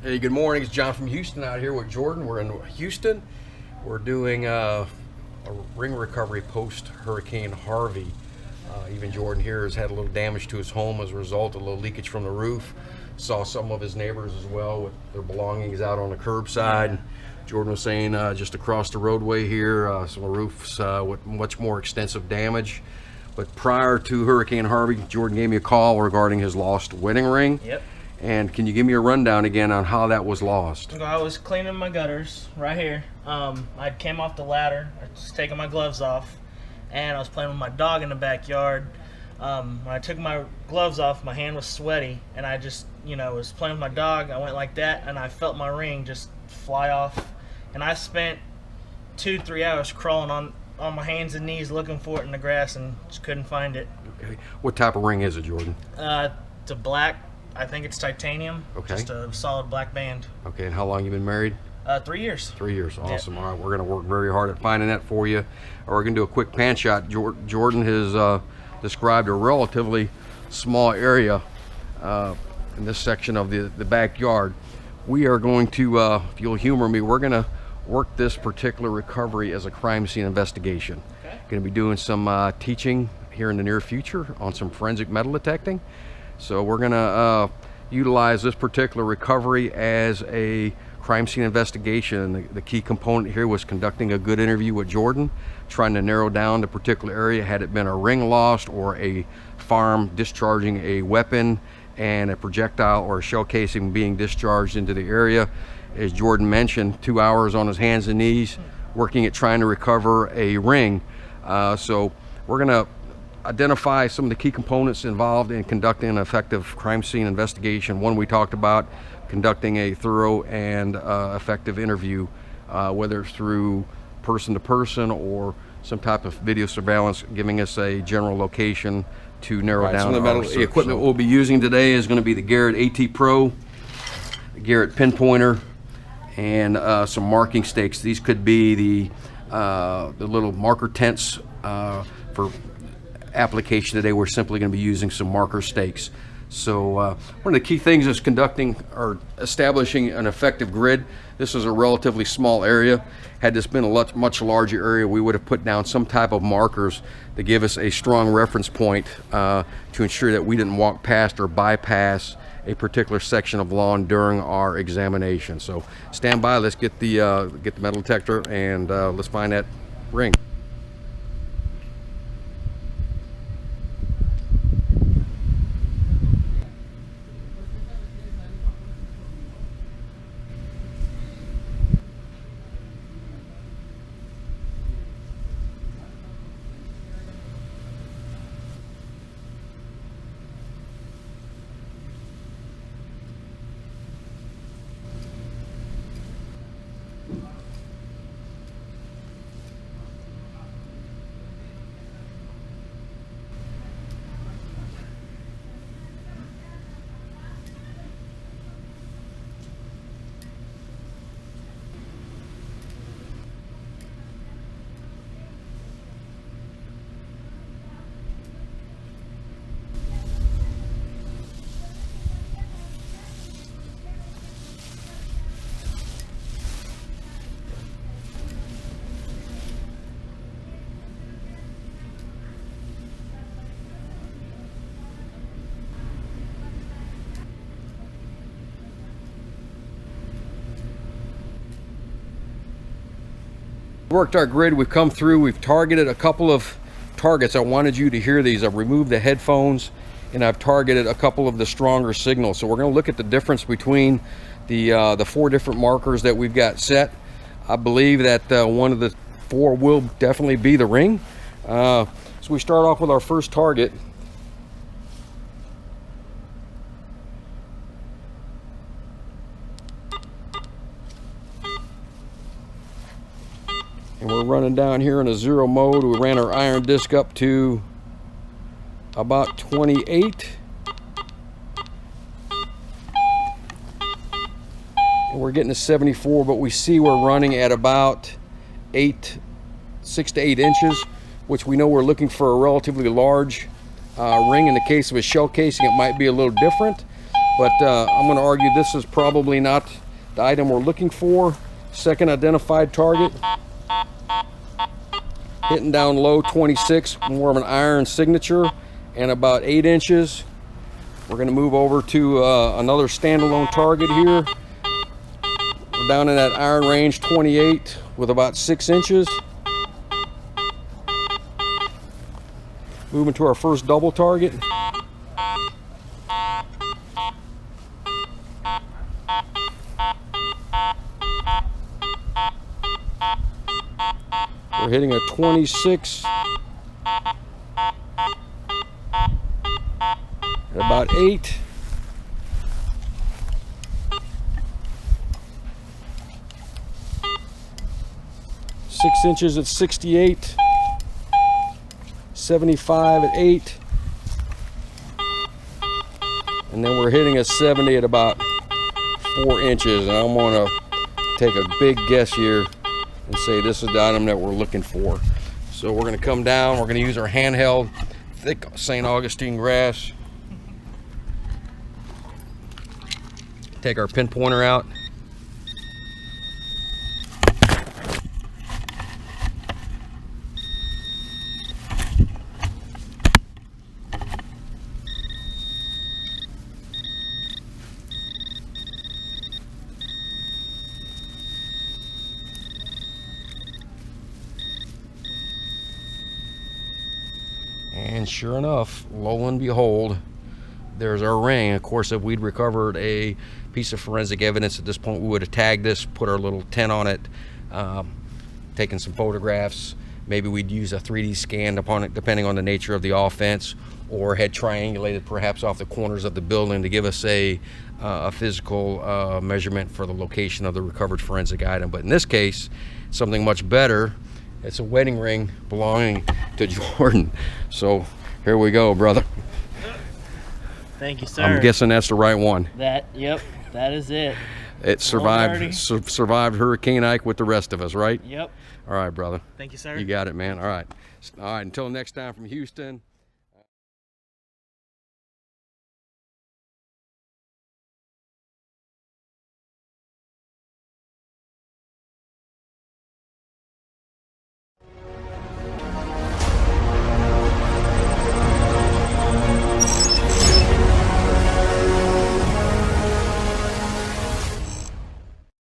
Hey, good morning. It's John from Houston out here with Jordan. We're in Houston. We're doing a ring recovery post Hurricane Harvey. Even Jordan here has had a little damage to his home as a result, a little leakage from the roof. Saw some of his neighbors as well with their belongings out on the curbside. Jordan was saying just across the roadway here, some roofs with much more extensive damage. But prior to Hurricane Harvey, Jordan gave me a call regarding his lost wedding ring. Yep. And can you give me a rundown again on how that was lost? I was cleaning my gutters right here. I came off the ladder, I was taking my gloves off, and I was playing with my dog in the backyard. When I took my gloves off, my hand was sweaty, and I just, was playing with my dog. I went like that, and I felt my ring just fly off. And I spent 2-3 hours crawling on my hands and knees looking for it in the grass and just couldn't find it. Okay. What type of ring is it, Jordan? It's a black, I think it's titanium. Okay. Just a solid black band. Okay, and how long you been married? 3 years. 3 years, awesome. Yep. All right, we're gonna work very hard at finding that for you. We're gonna do a quick pan shot. Jordan has described a relatively small area in this section of the backyard. We are going to, if you'll humor me, we're gonna work this particular recovery as a crime scene investigation. Okay. Gonna be doing some teaching here in the near future on some forensic metal detecting. So we're gonna utilize this particular recovery as a crime scene investigation. The key component here was conducting a good interview with Jordan, trying to narrow down the particular area. Had it been a ring lost or a firearm discharging a weapon and a projectile or a shell casing being discharged into the area. As Jordan mentioned, 2 hours on his hands and knees working at trying to recover a ring. So we're gonna identify some of the key components involved in conducting an effective crime scene investigation. One, we talked about conducting a thorough and effective interview, whether it's through person to person or some type of video surveillance, giving us a general location to narrow down. Some of the metal equipment we'll be using today is going to be the Garrett AT Pro, the Garrett pinpointer, and some marking stakes. These could be the little marker tents for application today. We're simply going to be using some marker stakes. So one of the key things is conducting or establishing an effective grid. This is a relatively small area. Had this been a much larger area, we would have put down some type of markers to give us a strong reference point to ensure that we didn't walk past or bypass a particular section of lawn during our examination. So stand by, let's get the metal detector and let's find that ring. Worked our grid, we've come through, we've targeted a couple of targets. I wanted you to hear these. I've removed the headphones and I've targeted a couple of the stronger signals. So we're going to look at the difference between the 4 different markers that we've got set. I believe that one of the 4 will definitely be the ring. So we start off with our first target. And we're running down here in a 0 mode. We ran our iron disc up to about 28. And we're getting to 74, but we see we're running at about 6 to 8 inches, which we know we're looking for a relatively large ring. In the case of a shell casing, it might be a little different. but I'm going to argue this is probably not the item we're looking for. Second identified target. Hitting down low, 26, more of an iron signature, and about 8 inches. We're going to move over to another standalone target here. We're down in that iron range, 28, with about 6 inches. Moving to our first double target. We're hitting a 26 at about 8. Six inches at 68. 75 at 8. And then we're hitting a 70 at about 4 inches. And I'm going to take a big guess here and say this is the item that we're looking for. So we're going to come down. We're going to use our handheld thick St. Augustine grass. Take our pinpointer out. And sure enough, lo and behold, there's our ring. Of course, if we'd recovered a piece of forensic evidence at this point, we would have tagged this, put our little tint on it, taken some photographs. Maybe we'd use a 3D scan upon it, depending on the nature of the offense, or had triangulated perhaps off the corners of the building to give us a physical measurement for the location of the recovered forensic item. But in this case, something much better. It's a wedding ring belonging to Jordan. So here we go, brother. Thank you, sir. I'm guessing that's the right one. Yep, that is it. It survived Hurricane Ike with the rest of us, right? Yep. All right, brother. Thank you, sir. You got it, man. All right. All right, until next time from Houston.